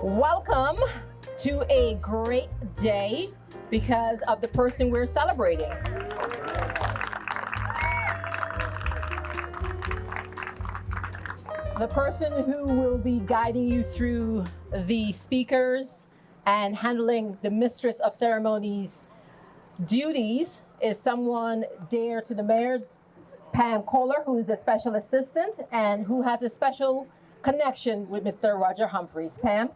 Welcome to a great day because of the person we're celebrating. The person who will be guiding you through the speakers and handling the mistress of ceremonies duties is someone dear to the mayor, Pam Kohler, who is a special assistant and who has a special connection with Mr. Roger Humphries. Pam?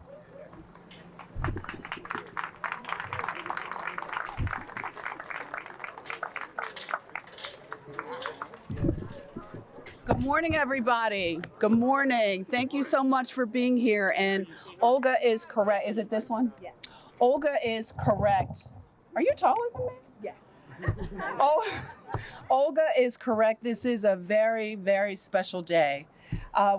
Good morning, everybody. Good morning. Thank you so much for being here. And Olga is correct. Is it this one? Yeah. Olga is correct. Are you taller than me? Yes. Oh, Olga is correct. This is a very, very special day.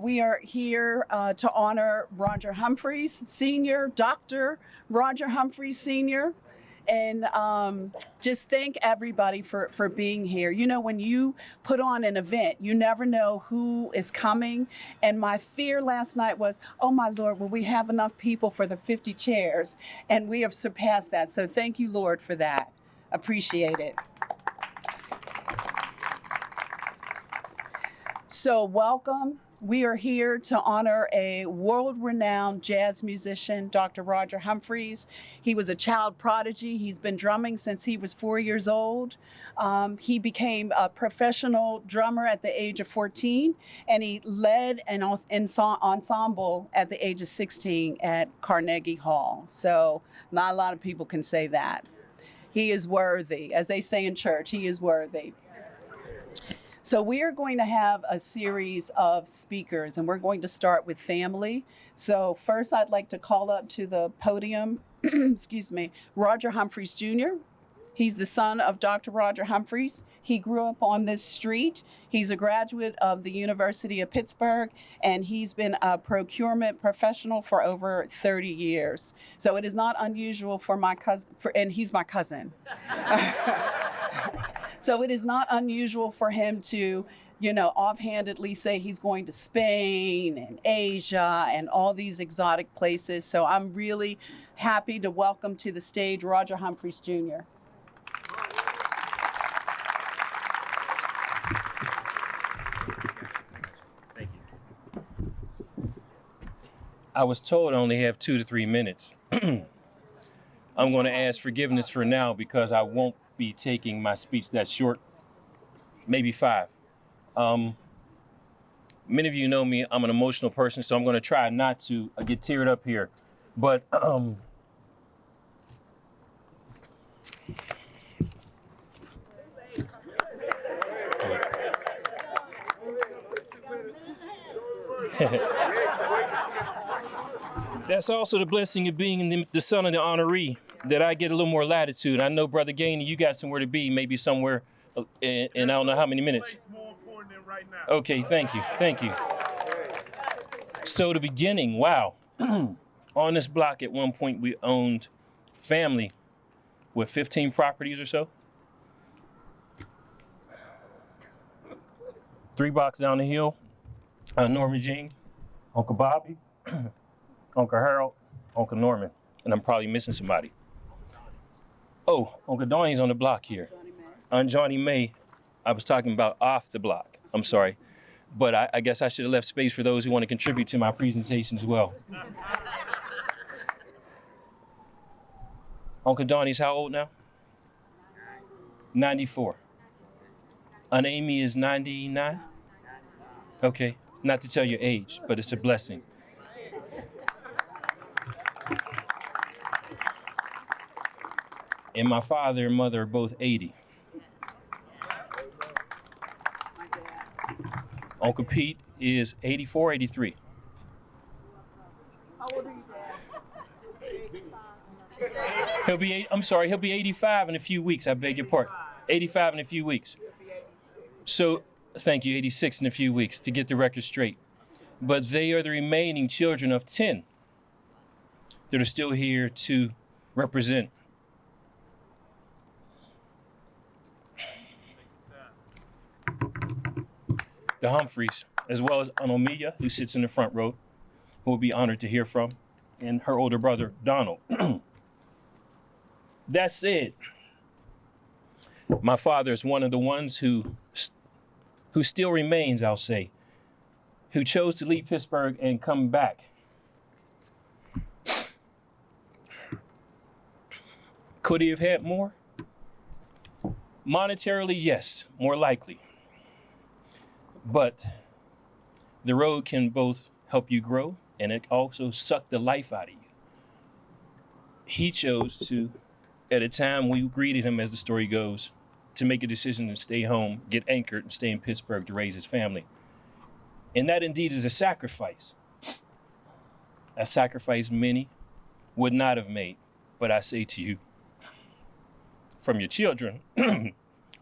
We are here to honor Roger Humphries, Sr., Dr. Roger Humphries, Sr., and just thank everybody for being here. You know, when you put on an event, you never know who is coming. And my fear last night was, oh my Lord, will we have enough people for the 50 chairs? And we have surpassed that. So thank you, Lord, for that. Appreciate it. So welcome. We are here to honor a world-renowned jazz musician, Dr. Roger Humphries. He was a child prodigy. He's been drumming since he was 4 years old. He became a professional drummer at the age of 14, and he led an ensemble at the age of 16 at Carnegie Hall. So not a lot of people can say that. He is worthy. As they say in church, he is worthy. So we are going to have a series of speakers, and we're going to start with family. So first, I'd like to call up to the podium, excuse me, Roger Humphries Jr. He's the son of Dr. Roger Humphries. He grew up on this street. He's a graduate of the University of Pittsburgh, and he's been a procurement professional for over 30 years. So it is not unusual for my cousin, and he's my cousin. So it is not unusual for him to, you know, offhandedly say he's going to Spain and Asia and all these exotic places. So I'm really happy to welcome to the stage Roger Humphries Jr. Thank you. I was told I only have 2 to 3 minutes. I'm going to ask forgiveness for now because I won't be taking my speech that short, maybe 5. Many of you know me, I'm an emotional person, so I'm going to try not to get teared up here. But that's also the blessing of being the son of the honoree, that I get a little more latitude. I know, Brother Gainey, you got somewhere to be, maybe somewhere in I don't know how many minutes. More important than right now. Okay, thank you, thank you. So the beginning, wow. On this block at one point we owned family with 15 properties or so. 3 blocks down the hill, Norman Jean, Uncle Bobby, Uncle Harold, Uncle Norman, and I'm probably missing somebody. Oh, Uncle Donnie's on the block here. Aunt Johnny May, I was talking about off the block. I'm sorry. But I guess I should have left space for those who want to contribute to my presentation as well. Uncle Donnie's how old now? 94. Aunt Amy is 99? Okay, not to tell your age, but it's a blessing. And my father and mother are both 80. Uncle Pete is 84, 83. How old are you, Dad? He'll be 85 in a few weeks. I beg your pardon. 85 in a few weeks. So, thank you, 86 in a few weeks, to get the record straight. But they are the remaining children of 10 that are still here to represent. The Humphries, as well as Aunt Omelia, who sits in the front row, who will be honored to hear from. and her older brother, Donald. That said, my father is one of the ones who still remains, I'll say, who chose to leave Pittsburgh and come back. Could he have had more? Monetarily, yes, more likely. But the road can both help you grow and it also suck the life out of you. He chose to, at a time we greeted him, as the story goes, to make a decision to stay home, get anchored, and stay in Pittsburgh to raise his family. And that indeed is a sacrifice. A sacrifice many would not have made. But I say to you, from your children,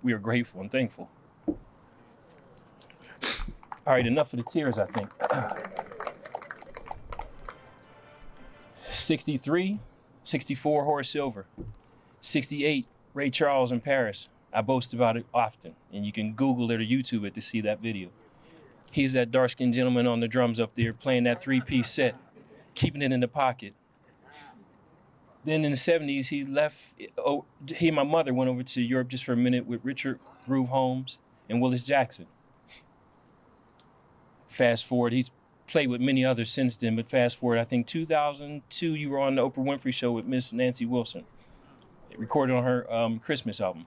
we are grateful and thankful. All right, enough of the tears, I think. 63, 64, Horace Silver. 68, Ray Charles in Paris. I boast about it often, and you can Google it or YouTube it to see that video. He's that dark-skinned gentleman on the drums up there playing that three-piece set, keeping it in the pocket. Then in the 70s, he and my mother went over to Europe just for a minute with Richard Groove Holmes and Willis Jackson. Fast forward, he's played with many others since then, but fast forward, I think 2002, you were on the Oprah Winfrey Show with Miss Nancy Wilson, recorded on her Christmas album.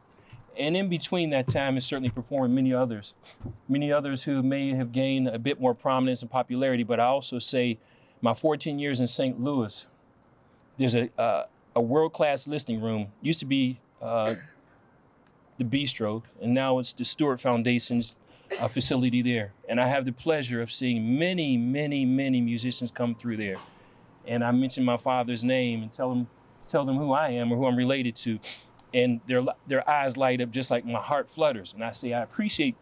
And in between that time, has certainly performed many others who may have gained a bit more prominence and popularity. But I also say my 14 years in St. Louis, there's a world-class listening room. Used to be the Bistro, and now it's the Stewart Foundation's facility there. And I have the pleasure of seeing many, many, many musicians come through there. And I mention my father's name and tell them who I am or who I'm related to. And their eyes light up just like my heart flutters. And I say, I appreciate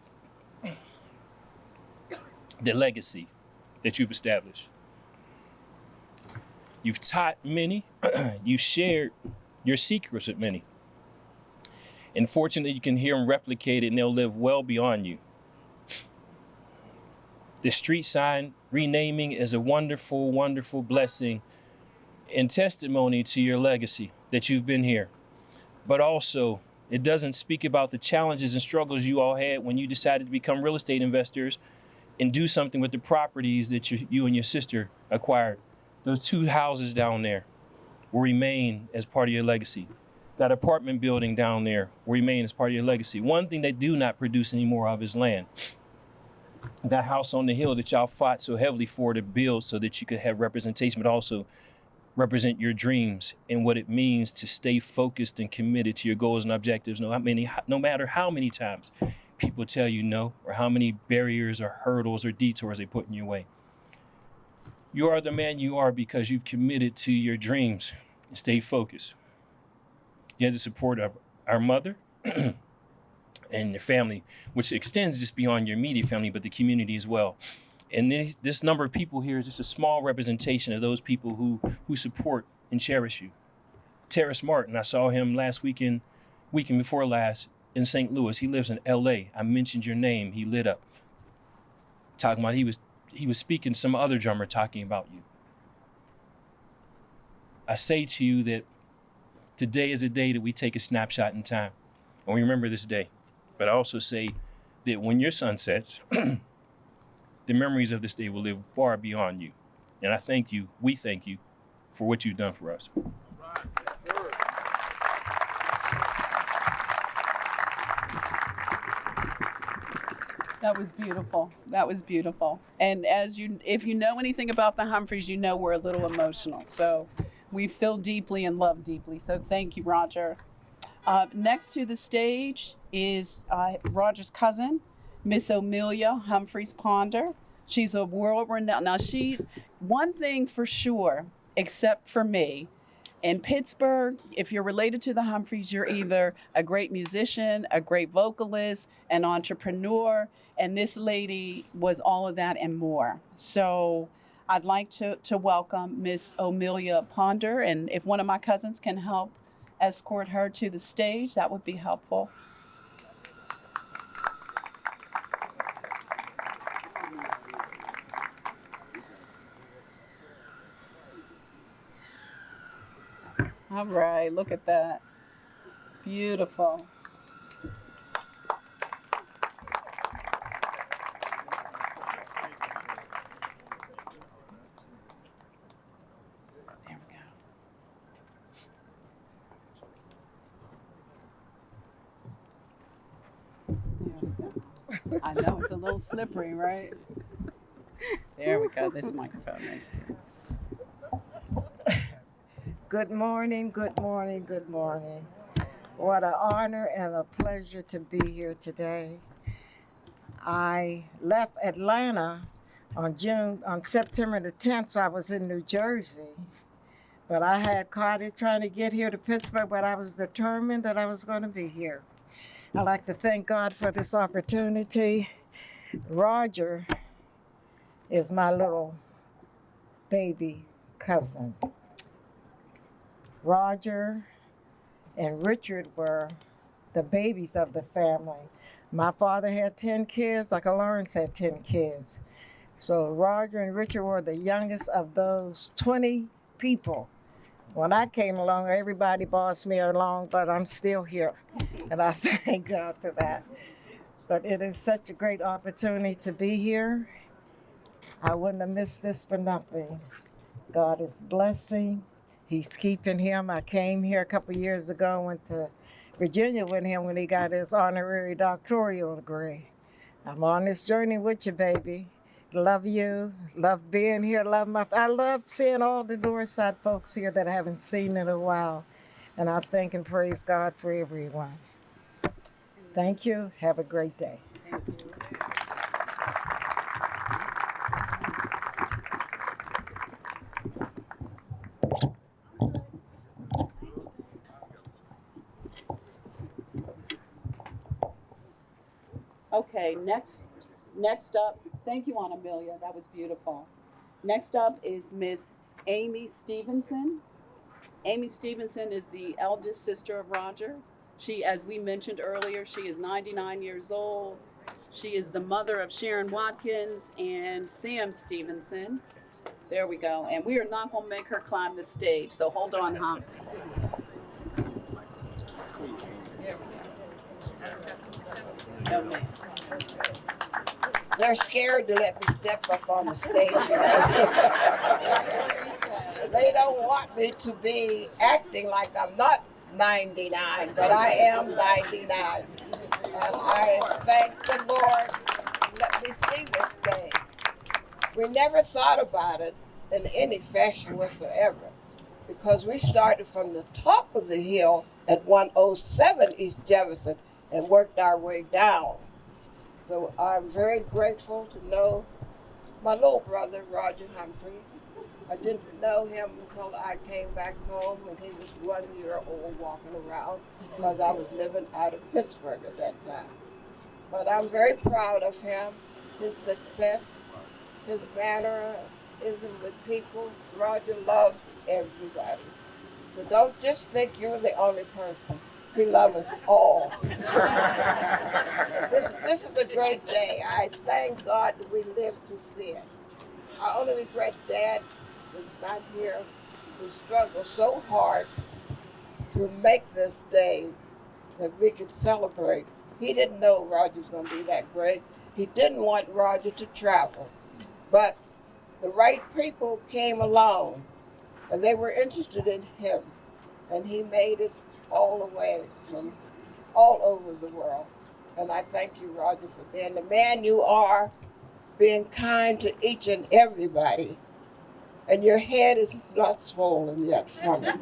the legacy that you've established. You've taught many, you've shared your secrets with many. And fortunately, you can hear them replicated and they'll live well beyond you. The street sign renaming is a wonderful, wonderful blessing and testimony to your legacy that you've been here. But also, it doesn't speak about the challenges and struggles you all had when you decided to become real estate investors and do something with the properties that you and your sister acquired. Those 2 houses down there will remain as part of your legacy. That apartment building down there will remain as part of your legacy. One thing they do not produce any more of is land. That house on the hill that y'all fought so heavily for to build so that you could have representation, but also represent your dreams and what it means to stay focused and committed to your goals and objectives, no matter how many times people tell you no, or how many barriers or hurdles or detours they put in your way. You are the man you are because you've committed to your dreams and stayed focused. You had the support of our mother and your family, which extends just beyond your immediate family, but the community as well. And this number of people here is just a small representation of those people who support and cherish you. Terrace Martin, I saw him weekend before last in St. Louis. He lives in LA. I mentioned your name. He lit up. Talking about he was speaking to some other drummer talking about you. I say to you that today is a day that we take a snapshot in time and we remember this day. But I also say that when your sun sets, the memories of this day will live far beyond you. And I thank you, we thank you for what you've done for us. That was beautiful. That was beautiful. And if you know anything about the Humphreys, you know we're a little emotional. So we feel deeply and love deeply. So thank you, Roger. Next to the stage is Roger's cousin, Miss Amelia Humphries Ponder. She's a world-renowned. Now, one thing for sure, except for me, in Pittsburgh, if you're related to the Humphreys, you're either a great musician, a great vocalist, an entrepreneur, and this lady was all of that and more. So I'd like to welcome Miss Amelia Ponder, and if one of my cousins can help escort her to the stage, that would be helpful. All right, look at that. Beautiful. There we go. There we go. I know it's a little slippery, right? There we go. This microphone right here. Good morning, good morning, good morning. What an honor and a pleasure to be here today. I left Atlanta on September the 10th, so I was in New Jersey. But I had caught it trying to get here to Pittsburgh, but I was determined that I was going to be here. I'd like to thank God for this opportunity. Roger is my little baby cousin. Roger and Richard were the babies of the family. My father had 10 kids, like Lawrence had 10 kids. So Roger and Richard were the youngest of those 20 people. When I came along, everybody bossed me along, but I'm still here. And I thank God for that. But it is such a great opportunity to be here. I wouldn't have missed this for nothing. God is blessing. He's keeping him. I came here a couple years ago, went to Virginia with him when he got his honorary doctoral degree. I'm on this journey with you, baby. Love you. Love being here. I love seeing all the Northside folks here that I haven't seen in a while. And I thank and praise God for everyone. Thank you. Have a great day. Thank you. Okay, next up, thank you, Aunt Amelia, that was beautiful. Next up is Miss Amy Stevenson. Amy Stevenson is the eldest sister of Roger. She, as we mentioned earlier, she is 99 years old. She is the mother of Sharon Watkins and Sam Stevenson. There we go. And we are not going to make her climb the stage, so hold on, Hump. There we go. Okay. They're scared to let me step up on the stage. They don't want me to be acting like I'm not 99, but I am 99. And I thank the Lord to let me see this day. We never thought about it in any fashion whatsoever, because we started from the top of the hill at 107 East Jefferson and worked our way down. So I'm very grateful to know my little brother, Roger Humphries. I didn't know him until I came back home when he was 1 year old walking around, because I was living out of Pittsburgh at that time. But I'm very proud of him, his success, his manner is with people. Roger loves everybody. So don't just think you're the only person. He loves us all. This is a great day. I thank God that we live to see it. I only regret Dad was not here, who struggled so hard to make this day that we could celebrate. He didn't know Roger was going to be that great. He didn't want Roger to travel. But the right people came along, and they were interested in him. And he made it all the way from all over the world. And I thank you, Roger, for being the man you are, being kind to each and everybody. And your head is not swollen yet from it.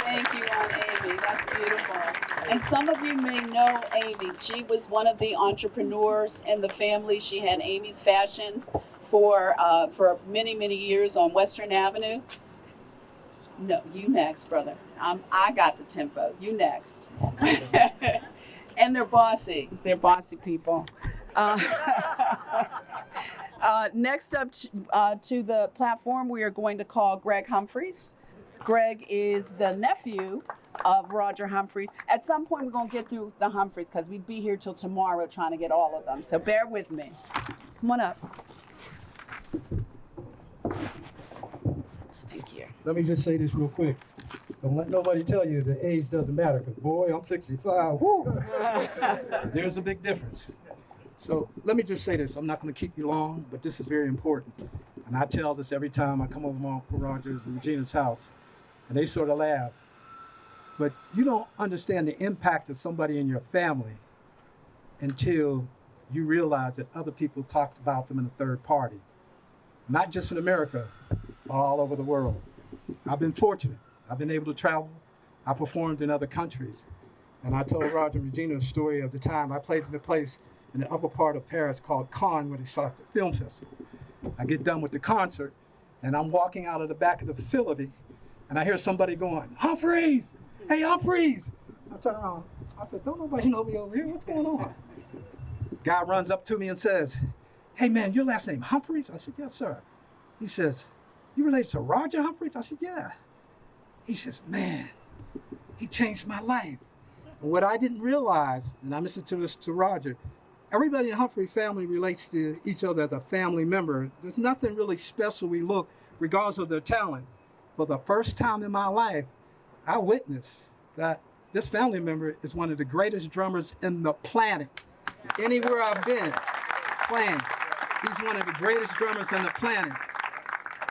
Thank you, Aunt Amy. That's beautiful. And some of you may know Amy. She was one of the entrepreneurs in the family. She had Amy's Fashions for many, many years on Western Avenue. No, you next, brother. I got the tempo. You next. And they're bossy. They're bossy people. Next up to the platform, we are going to call Greg Humphries. Greg is the nephew of Roger Humphries. At some point, we're going to get through the Humphries because we'd be here till tomorrow trying to get all of them. So bear with me. Come on up. let me just say this real quick. Don't let nobody tell you that age doesn't matter, because boy, I'm 65. Woo! There's a big difference. So let me just say this. I'm not going to keep you long, but this is very important. And I tell this every time I come over to my Uncle Roger's and Regina's house, and they sort of laugh. But you don't understand the impact of somebody in your family until you realize that other people talk about them in a third party. Not just in America, all over the world. I've been fortunate. I've been able to travel. I performed in other countries. And I told Roger and Regina a story of the time I played in a place in the upper part of Paris called Cannes, where they shot the film festival. I get done with the concert, and I'm walking out of the back of the facility, and I hear somebody going, "Humphries! Hey, Humphries!" I turn around. I said, "Don't nobody know me over here. What's going on?" Guy runs up to me and says, "Hey, man, your last name Humphries?" I said, "Yes, sir." He says, "You related to Roger Humphries?" I said, "Yeah." He says, "Man, he changed my life." And what I didn't realize, and I mentioned to this to Roger, everybody in the Humphrey family relates to each other as a family member. There's nothing really special we look, regardless of their talent. For the first time in my life, I witnessed that this family member is one of the greatest drummers in the planet. Anywhere I've been playing, he's one of the greatest drummers on the planet.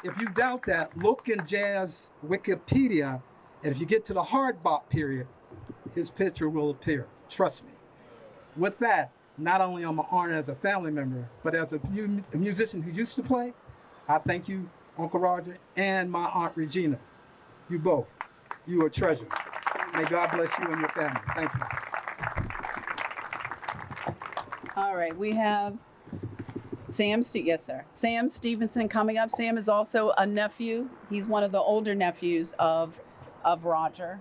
If you doubt that, look in jazz Wikipedia, and if you get to the hard bop period, his picture will appear. Trust me. With that, not only am I honored as a family member, but as a musician who used to play, I thank you, Uncle Roger, and my Aunt Regina. You both. You are a treasure. May God bless you and your family. Thank you. All right, we have Sam Stevenson coming up. Sam is also a nephew. He's one of the older nephews of Roger.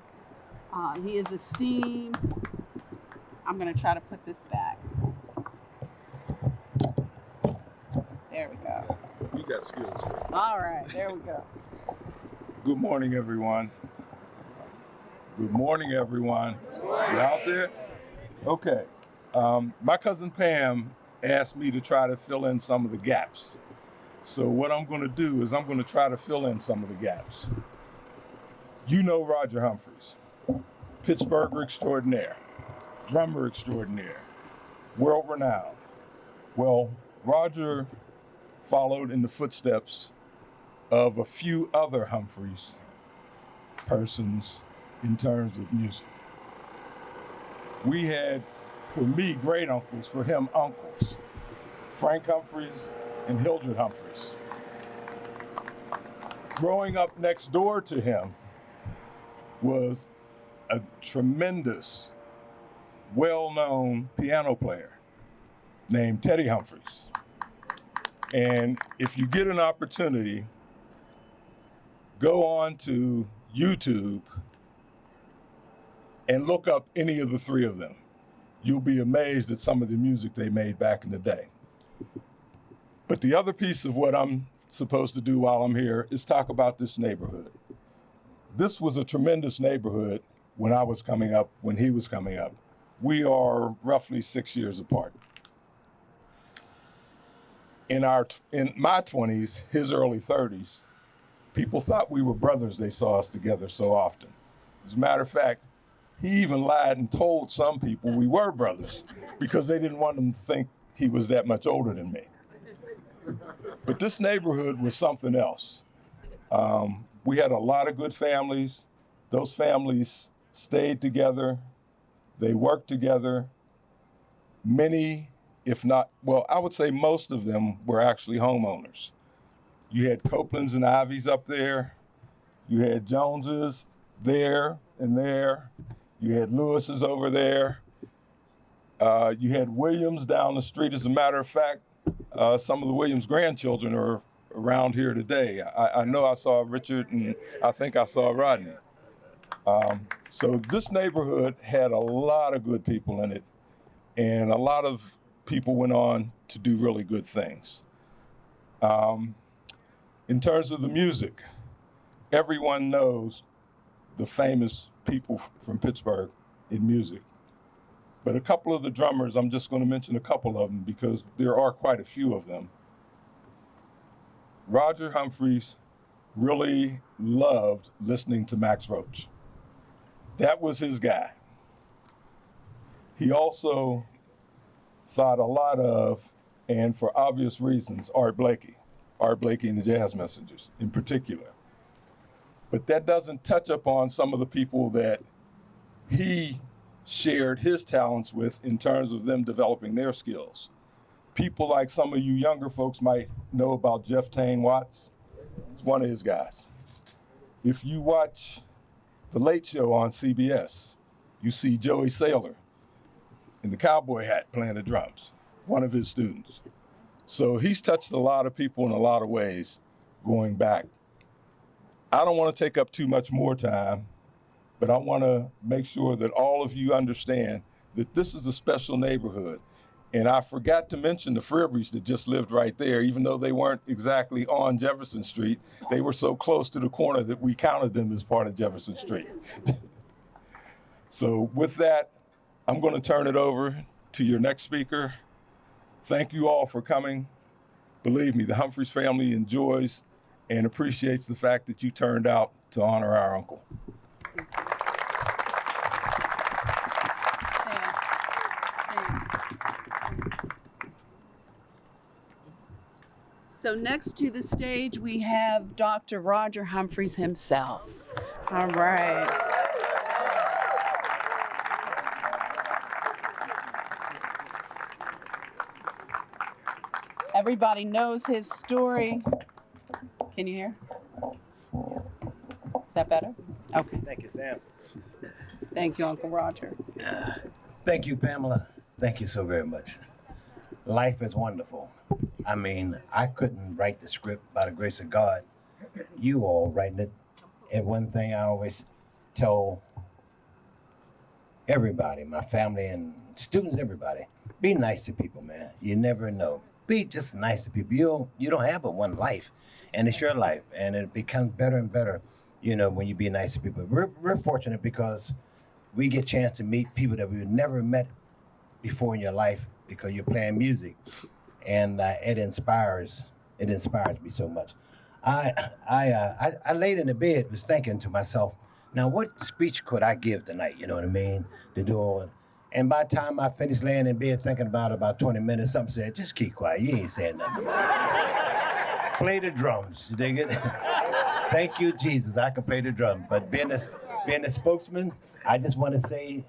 He is esteemed. I'm going to try to put this back. There we go. You got skills. All right, there we go. Good morning, everyone. Good morning, everyone. You out there? Okay. My cousin Pam asked me to try to fill in some of the gaps. So what I'm going to do is I'm going to try to fill in some of the gaps. You know Roger Humphries, Pittsburgh extraordinaire, drummer extraordinaire, world renowned. Well, Roger followed in the footsteps of a few other Humphries persons in terms of music. We had, for me, great uncles, for him, uncles. Frank Humphries and Hildred Humphries. Growing up next door to him was a tremendous, well-known piano player named Teddy Humphries. And if you get an opportunity, go on to YouTube and look up any of the three of them. You'll be amazed at some of the music they made back in the day. But the other piece of what I'm supposed to do while I'm here is talk about this neighborhood. This was a tremendous neighborhood when I was coming up, when he was coming up. We are roughly 6 years apart. In my 20s, his early 30s, people thought we were brothers. They saw us together so often. As a matter of fact, he even lied and told some people we were brothers because they didn't want them to think he was that much older than me. But this neighborhood was something else. We had a lot of good families. Those families stayed together. They worked together. Many, if not, well, I would say most of them were actually homeowners. You had Copelands and Ivies up there. You had Joneses there and there. You had Lewis's over there. You had Williams down the street. As a matter of fact, some of the Williams grandchildren are around here today. I know I saw Richard and I think I saw Rodney. So this neighborhood had a lot of good people in it, and a lot of people went on to do really good things. In terms of the music, everyone knows the famous people from Pittsburgh in music. But a couple of the drummers, I'm just going to mention a couple of them because there are quite a few of them. Roger Humphries, really loved listening to Max Roach. That was his guy. He also thought a lot of, and for obvious reasons, Art Blakey and the Jazz Messengers in particular. But that doesn't touch upon some of the people that he shared his talents with in terms of them developing their skills. People like some of you younger folks might know about Jeff Tane Watts. He's one of his guys. If you watch The Late Show on CBS, you see Joey Saylor in the cowboy hat playing the drums, one of his students. So he's touched a lot of people in a lot of ways going back. I don't want to take up too much more time, but I want to make sure that all of you understand that this is a special neighborhood. And I forgot to mention the Fribberies that just lived right there, even though they weren't exactly on Jefferson Street. They were so close to the corner that we counted them as part of Jefferson Street. So with that, I'm going to turn it over to your next speaker. Thank you all for coming. Believe me, the Humphries family enjoys and appreciates the fact that you turned out to honor our uncle. So next to the stage, we have Dr. Roger Humphries himself. All right. Everybody knows his story. Can you hear? Is that better? Okay. Thank you, Sam. Thank you, Uncle Roger. Thank you, Pamela. Thank you so very much. Life is wonderful. I mean, I couldn't write the script by the grace of God. You all writing it. And one thing I always tell everybody, my family and students, everybody, be nice to people, man. You never know. Be just nice to people. You don't have but one life, and it's your life, and it becomes better and better, when you be nice to people. We're fortunate because we get a chance to meet people that we've never met before in your life because you're playing music, and it inspires me so much. I laid in the bed, was thinking to myself, now what speech could I give tonight? You know what I mean? To do all. And by the time I finished laying in bed thinking about 20 minutes, something said, just keep quiet. You ain't saying nothing. Play the drums. You dig it? Thank you, Jesus. I can play the drum. But being a spokesman, I just want to say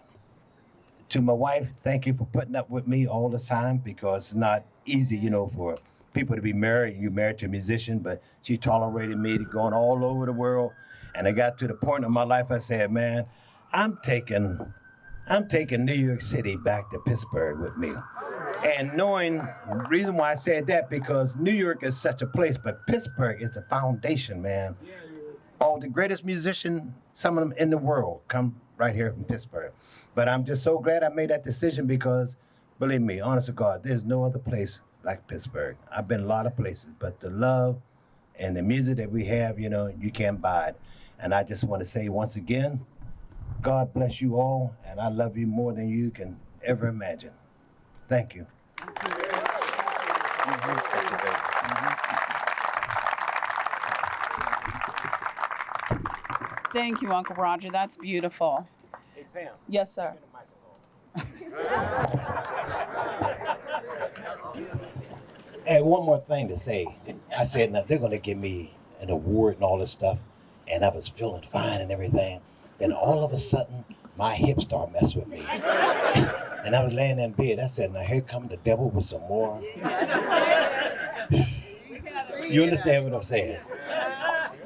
to my wife, thank you for putting up with me all the time because it's not easy, for people to be married. You're married to a musician, but she tolerated me going all over the world. And I got to the point in my life I said, man, I'm taking New York City back to Pittsburgh with me. And knowing the reason why I said that, because New York is such a place, but Pittsburgh is the foundation, man. All the greatest musicians, some of them in the world, come right here from Pittsburgh. But I'm just so glad I made that decision because, believe me, honest to God, there's no other place like Pittsburgh. I've been a lot of places, but the love and the music that we have, you can't buy it. And I just want to say once again, God bless you all, and I love you more than you can ever imagine. Thank you. Thank you, Uncle Roger. That's beautiful. Hey, Pam. Yes, sir. Hey, one more thing to say. I said, now they're going to give me an award and all this stuff, and I was feeling fine and everything. Then all of a sudden, my hips start messing with me. And I was laying in bed. I said, now here come the devil with some more. You understand what I'm saying?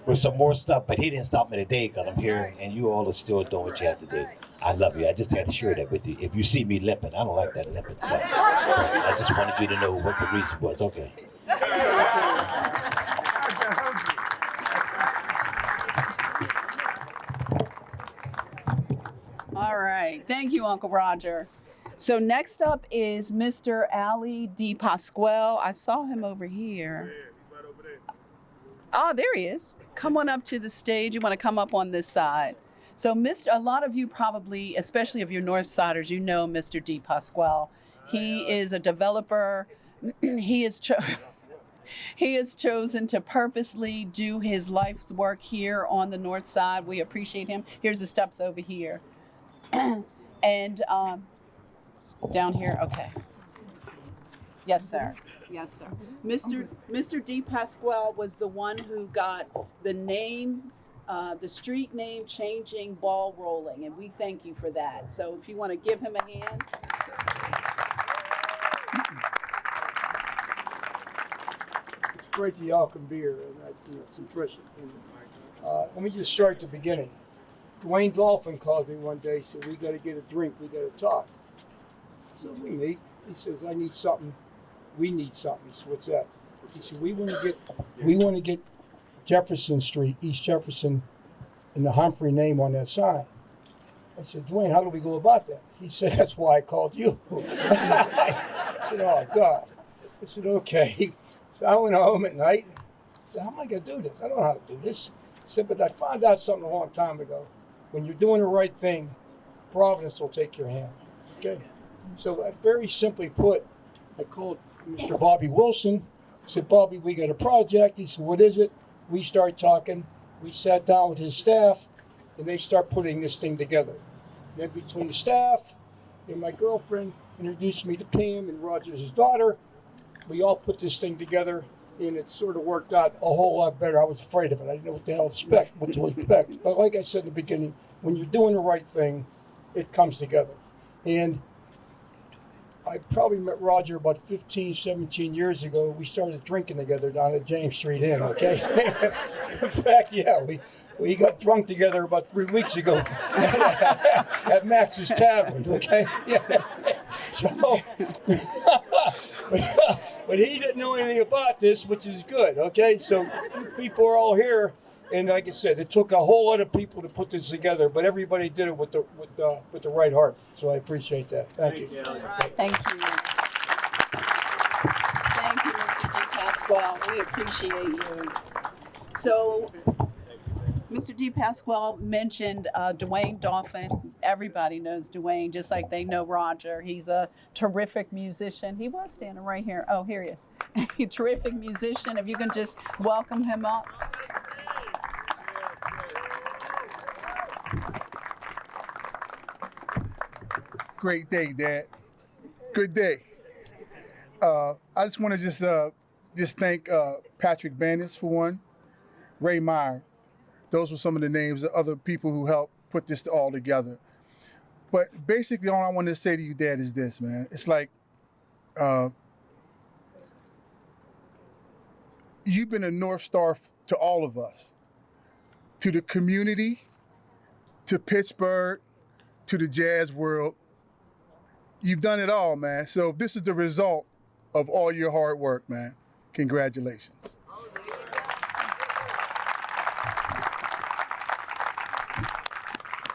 With some more stuff, but he didn't stop me today because I'm here and you all are still doing what you have to do. I love you. I just had to share that with you. If you see me limping, I don't like that limping stuff. I just wanted you to know what the reason was. Okay. All right. Thank you, Uncle Roger. So next up is Mr. Ali D. Pasquale. I saw him over here. Oh, there he is. Come on up to the stage. You want to come up on this side. So a lot of you probably, especially if you're Northsiders, you know Mr. D. Pasquale. He is a developer. He is He has chosen to purposely do his life's work here on the north side. We appreciate him. Here's the steps over here. And down here, okay. Yes, sir. Yes, sir. Mr. D. Pasquale was the one who got the name, the street name changing ball rolling, and we thank you for that. So if you want to give him a hand. It's great that y'all can be here, and it's impressive. And, let me just start at the beginning. Dwayne Dolphin called me one day, said, we got to get a drink, we got to talk. So we meet. He says, I need something. We need something. He said, what's that? He said, we want to get Jefferson Street, East Jefferson, and the Humphrey name on that sign. I said, Dwayne, how do we go about that? He said, that's why I called you. I said, oh, God. I said, okay. So I went home at night. I said, how am I going to do this? I don't know how to do this. I said, but I found out something a long time ago. When you're doing the right thing, Providence will take your hand. Okay? So very simply put, I called Mr. Bobby Wilson. I said, Bobby, we got a project. He said, what is it? We start talking. We sat down with his staff, and they start putting this thing together. Then between the staff and my girlfriend introduced me to Pam and Roger's daughter. We all put this thing together, and it sort of worked out a whole lot better. I was afraid of it. I didn't know what the hell to expect. But like I said in the beginning, when you're doing the right thing, it comes together. And I probably met Roger about 15, 17 years ago. We started drinking together down at James Street Inn, okay? In fact, yeah, we got drunk together about 3 weeks ago at Max's Tavern, okay? Yeah. So, but he didn't know anything about this, which is good, okay? So people are all here, and like I said, it took a whole lot of people to put this together, but everybody did it with the right heart. So I appreciate that. Thank you. Thank you. Thank you, Mr. D. Pasquale. We appreciate you. So, Mr. D. Pasquale mentioned Dwayne Dolphin. Everybody knows Dwayne, just like they know Roger. He's a terrific musician. He was standing right here. Oh, here he is. A terrific musician. If you can just welcome him up. Great day, Dad. Good day. I just want to just thank Patrick Bannis for one, Ray Meyer. Those were some of the names of other people who helped put this all together. But basically, all I want to say to you, Dad, is this, man. It's like you've been a North Star to all of us, to the community, to Pittsburgh, to the jazz world. You've done it all, man. So this is the result of all your hard work, man. Congratulations.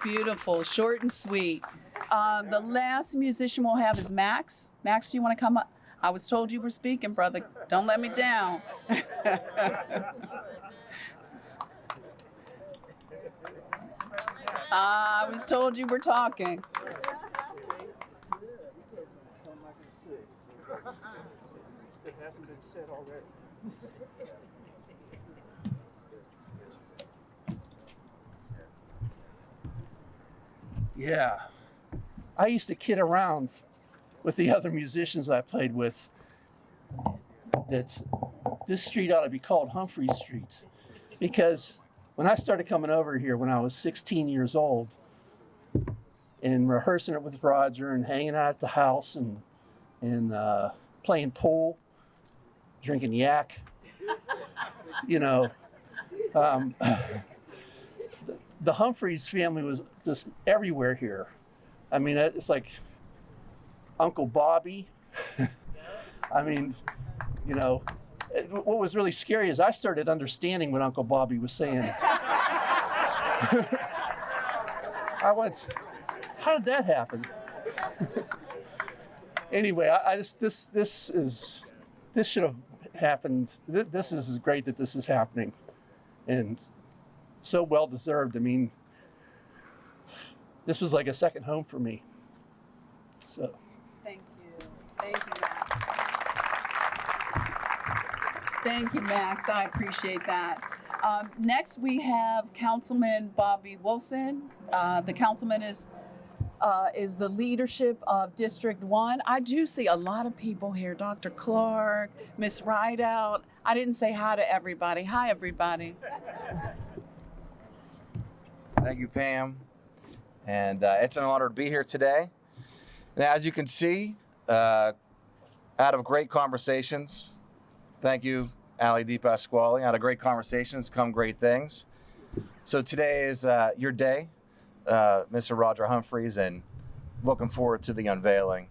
Beautiful, short and sweet. The last musician we'll have is Max. Max, do you want to come up? I was told you were speaking, brother. Don't let me down. I was told you were talking. It hasn't been said already. Yeah. I used to kid around with the other musicians I played with that this street ought to be called Humphries Street. Because when I started coming over here when I was 16 years old and rehearsing it with Roger and hanging out at the house and playing pool, drinking yak, you know, the Humphries family was just everywhere here. I mean, it's like Uncle Bobby. I mean, you know, what was really scary is I started understanding what Uncle Bobby was saying. I went, how did that happen? Anyway, I just this should have happened. This is great that this is happening, and so well deserved. I mean, this was like a second home for me. So. Thank you. Thank you, Max. Thank you, Max. I appreciate that. Next, we have Councilman Bobby Wilson. The councilman is the leadership of District 1. I do see a lot of people here. Dr. Clark, Miss Rideout. I didn't say hi to everybody. Hi, everybody. Thank you, Pam. And it's an honor to be here today. And as you can see, out of great conversations, thank you, Ali Di Pasquale. Out of great conversations come great things. So today is your day, Mr. Roger Humphries, and looking forward to the unveiling.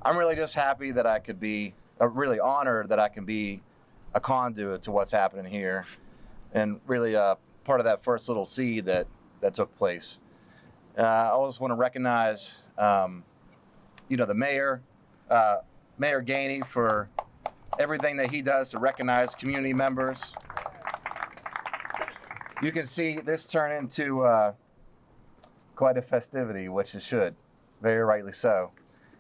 I'm really just happy that I could be, really honored that I can be a conduit to what's happening here, and really part of that first little seed that took place. I also want to recognize, the mayor, Mayor Gainey, for everything that he does to recognize community members. You can see this turn into quite a festivity, which it should, very rightly so.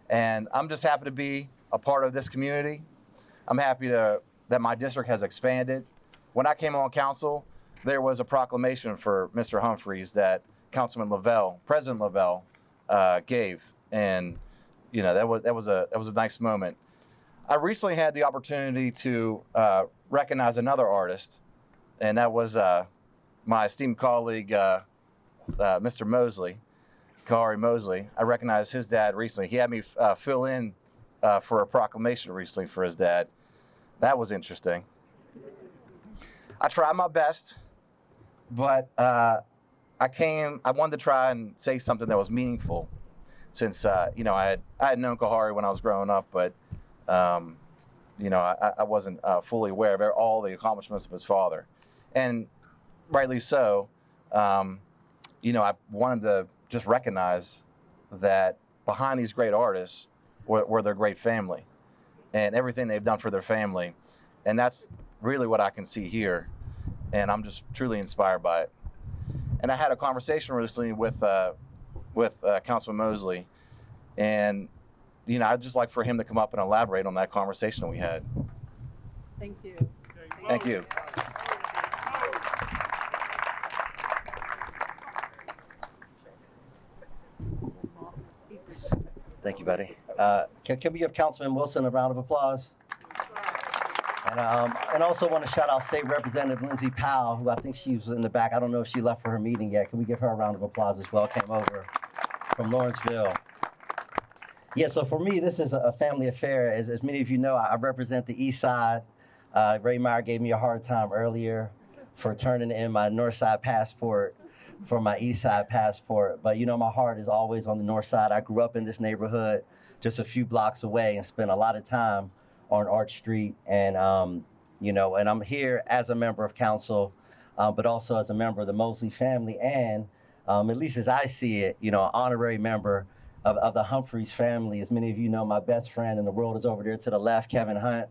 And I'm just happy to be a part of this community. I'm happy that my district has expanded. When I came on council, there was a proclamation for Mr. Humphries that Councilman Lavelle, President Lavelle, gave, and that was a nice moment. I recently had the opportunity to recognize another artist, and that was my esteemed colleague, Mr. Mosley, Kahari Mosley. I recognized his dad recently. He had me fill in for a proclamation recently for his dad. That was interesting. I tried my best, but I wanted to try and say something that was meaningful, since I had known Kahari when I was growing up, but I wasn't fully aware of all the accomplishments of his father, and rightly so. I wanted to just recognize that behind these great artists were their great family, and everything they've done for their family, and that's really what I can see here, and I'm just truly inspired by it. And I had a conversation recently with Councilman Mosley, and I'd just like for him to come up and elaborate on that conversation that we had. Thank you. Thank you. Thank you, buddy. Can we give Councilman Wilson a round of applause? And also want to shout out State Representative Lindsay Powell, who I think she was in the back. I don't know if she left for her meeting yet. Can we give her a round of applause as well? Came over from Lawrenceville. Yeah, so for me, this is a family affair. As many of you know, I represent the East Side. Ray Meyer gave me a hard time earlier for turning in my North Side passport for my East Side passport. But my heart is always on the North Side. I grew up in this neighborhood just a few blocks away and spent a lot of time on Arch Street. And, and I'm here as a member of council, but also as a member of the Mosley family. And at least as I see it, an honorary member of the Humphries family. As many of you know, my best friend in the world is over there to the left, Kevin Hunt.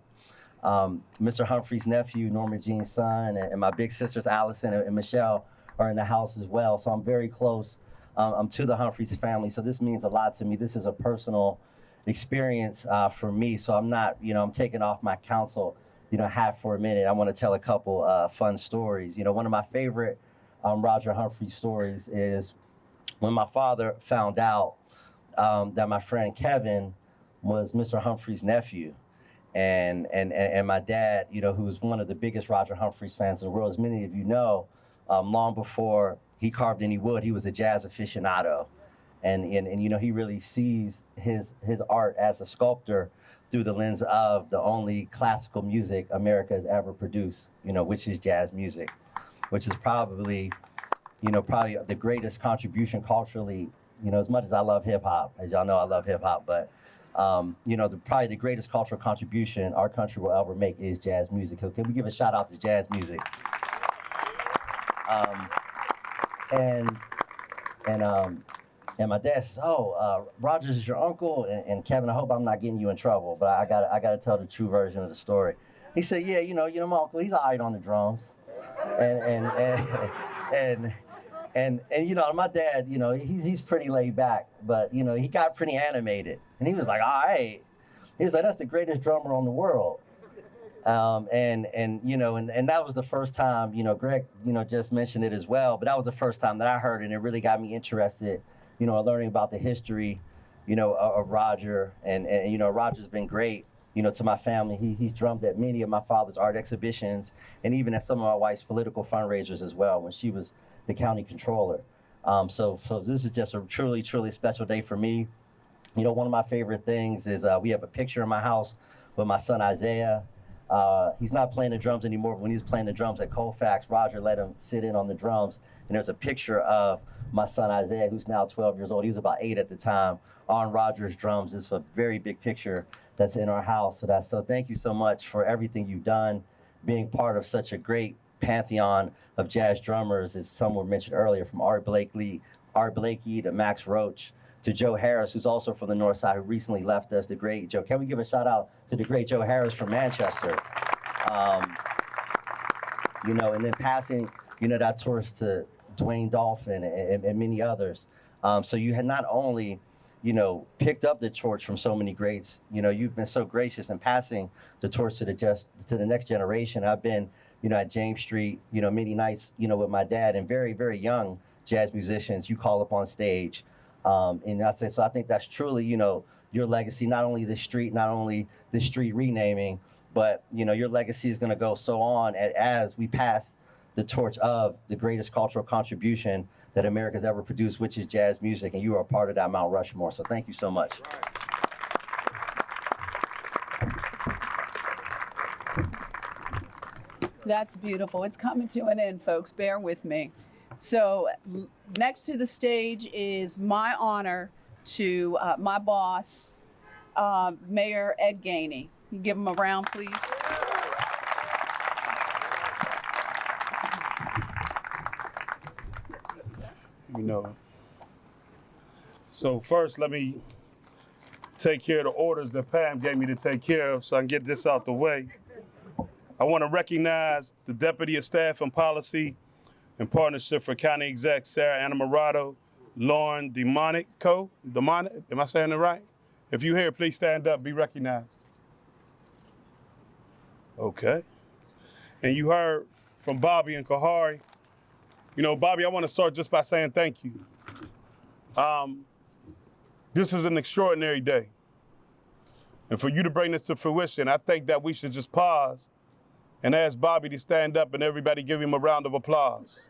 Mr. Humphries' nephew, Norma Jean's son, and my big sisters, Allison and Michelle, are in the house as well. So I'm very close to the Humphries family. So this means a lot to me. This is a personal experience for me. So I'm not, I'm taking off my council, hat for a minute. I want to tell a couple fun stories. One of my favorite Roger Humphries stories is when my father found out that my friend Kevin was Mr. Humphries' nephew. And my dad, who was one of the biggest Roger Humphries fans in the world, as many of you know, long before he carved any wood, he was a jazz aficionado. And he really sees his art as a sculptor through the lens of the only classical music America has ever produced, which is jazz music, which is probably the greatest contribution culturally, as much as I love hip hop, as y'all know, I love hip hop, but probably the greatest cultural contribution our country will ever make is jazz music. So can we give a shout out to jazz music? And my dad says, Rogers is your uncle, and Kevin, I hope I'm not getting you in trouble, but I gotta tell the true version of the story. He said, yeah, my uncle, he's all right on the drums. And my dad, he's pretty laid back, but, he got pretty animated. And he was like, all right. He was like, that's the greatest drummer in the world. And that was the first time, Greg, just mentioned it as well, but that was the first time that I heard it, and it really got me interested, in learning about the history, of Roger, and Roger's been great, to my family. He's drummed at many of my father's art exhibitions, and even at some of my wife's political fundraisers as well, when she was the county controller. So this is just a truly, truly special day for me. One of my favorite things is we have a picture in my house with my son Isaiah. He's not playing the drums anymore, but when he was playing the drums at Colfax, Roger let him sit in on the drums, and there's a picture of my son Isaiah, who's now 12 years old. He was about 8 at the time, on Roger's drums. It's a very big picture that's in our house. So thank you so much for everything you've done, being part of such a great pantheon of jazz drummers, as some were mentioned earlier, from Art Blakey to Max Roach, to Joe Harris, who's also from the North Side, who recently left us, the great Joe. Can we give a shout out to the great Joe Harris from Manchester? And then passing, that torch to Dwayne Dolphin and many others. So you had not only, picked up the torch from so many greats, you've been so gracious in passing the torch to the next generation. I've been, at James Street, many nights, with my dad, and very, very young jazz musicians you call up on stage. And I think that's truly, your legacy, not only the street renaming, but, your legacy is going to go so on as we pass the torch of the greatest cultural contribution that America's ever produced, which is jazz music, and you are a part of that Mount Rushmore. So thank you so much. That's beautiful. It's coming to an end, folks. Bear with me. So next to the stage is my honor to my boss, Mayor Ed Gainey. You give him a round, please. So first, let me take care of the orders that Pam gave me to take care of so I can get this out the way. I want to recognize the Deputy of Staff and Policy and Partnership for County Exec Sarah Anamorado, Lauren Demonico. Am I saying it right? If you're here, please stand up, be recognized. Okay. And you heard from Bobby and Kahari. Bobby, I want to start just by saying thank you. This is an extraordinary day. And for you to bring this to fruition, I think that we should just pause and ask Bobby to stand up and everybody give him a round of applause.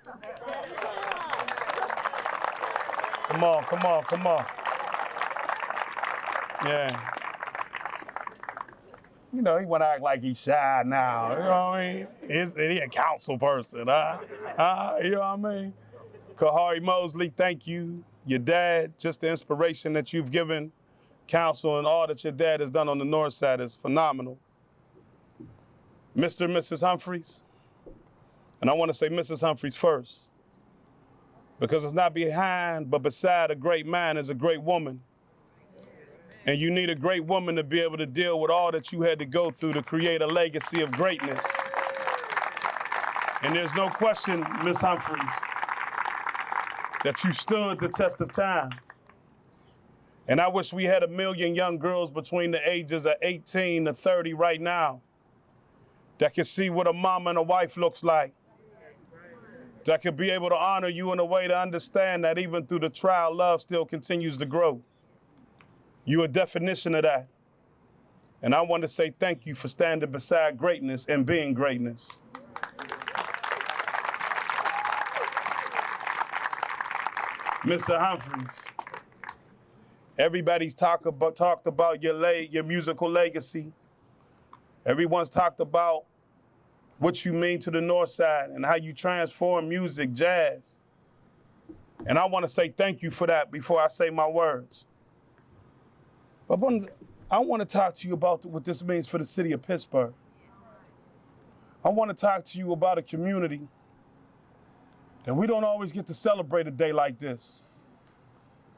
Come on. Yeah. He want to act like he's shy now. You know what I mean? Is he a council person, You know what I mean? Kahari Mosley, thank you. Your dad, just the inspiration that you've given council and all that your dad has done on the North Side is phenomenal. Mr. and Mrs. Humphries, and I want to say Mrs. Humphries first, because it's not behind but beside a great man is a great woman. And you need a great woman to be able to deal with all that you had to go through to create a legacy of greatness. And there's no question, Ms. Humphries, that you stood the test of time. And I wish we had 1 million young girls between the ages of 18 to 30 right now that can see what a mama and a wife looks like, that could be able to honor you in a way to understand that even through the trial, love still continues to grow. You're a definition of that. And I want to say thank you for standing beside greatness and being greatness. Mr. Humphries, everybody's talked about your musical legacy. Everyone's talked about what you mean to the North Side and how you transform music, jazz. And I want to say thank you for that before I say my words. But I want to talk to you about what this means for the city of Pittsburgh. I want to talk to you about a community that we don't always get to celebrate a day like this.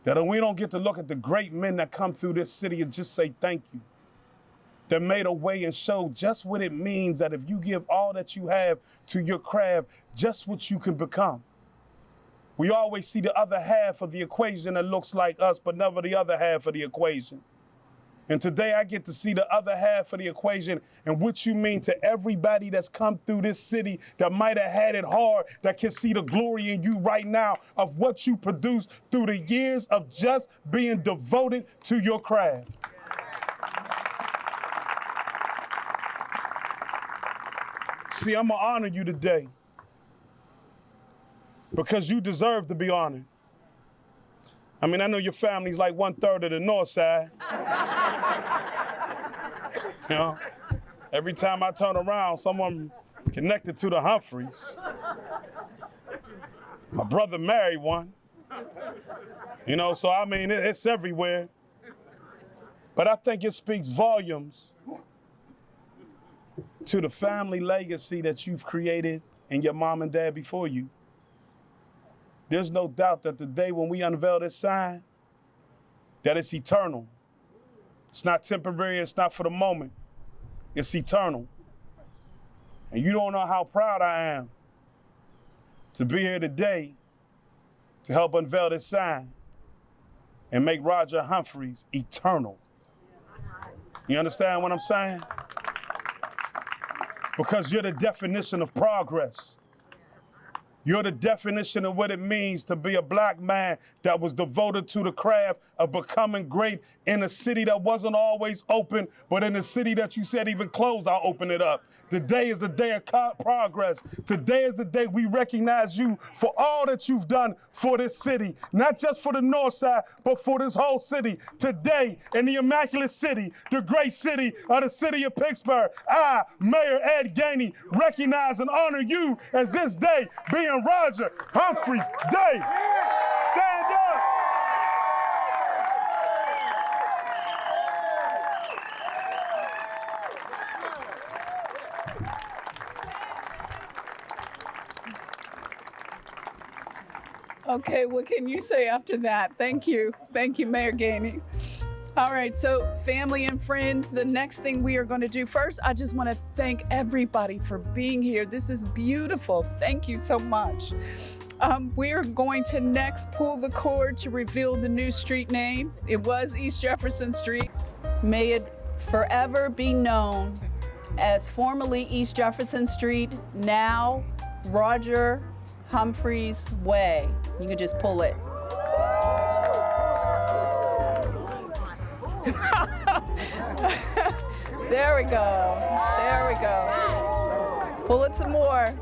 That we don't get to look at the great men that come through this city and just say thank you. That made a way and showed just what it means that if you give all that you have to your craft, just what you can become. We always see the other half of the equation that looks like us, but never the other half of the equation. And today I get to see the other half of the equation and what you mean to everybody that's come through this city that might have had it hard, that can see the glory in you right now of what you produced through the years of just being devoted to your craft. See, I'm gonna honor you today because you deserve to be honored. I mean, I know your family's like 1/3 of the north side. You know, every time I turn around, someone connected to the Humphries. My brother married one. You know, so I mean, it's everywhere. But I think it speaks volumes to the family legacy that you've created and your mom and dad before you. There's no doubt that the day when we unveil this sign, that it's eternal. It's not temporary, it's not for the moment. It's eternal. And you don't know how proud I am to be here today to help unveil this sign and make Roger Humphries eternal. You understand what I'm saying? Because you're the definition of progress. You're the definition of what it means to be a black man that was devoted to the craft of becoming great in a city that wasn't always open, but in a city that you said even closed, I'll open it up. Today is a day of progress. Today is the day we recognize you for all that you've done for this city, not just for the north side, but for this whole city. Today, in the immaculate city, the great city of the city of Pittsburgh, I, Mayor Ed Gainey, recognize and honor you as this day being Roger Humphries' Day. Stand up. Okay, what can you say after that? Thank you. Thank you, Mayor Gainey. All right, so family and friends, the next thing we are going to do first, I just want to thank everybody for being here. This is beautiful. Thank you so much. We are going to next pull the cord to reveal the new street name. It was East Jefferson Street. May it forever be known as formerly East Jefferson Street, now Roger Humphries Way. You can just pull it. There we go. There we go. Pull it some more.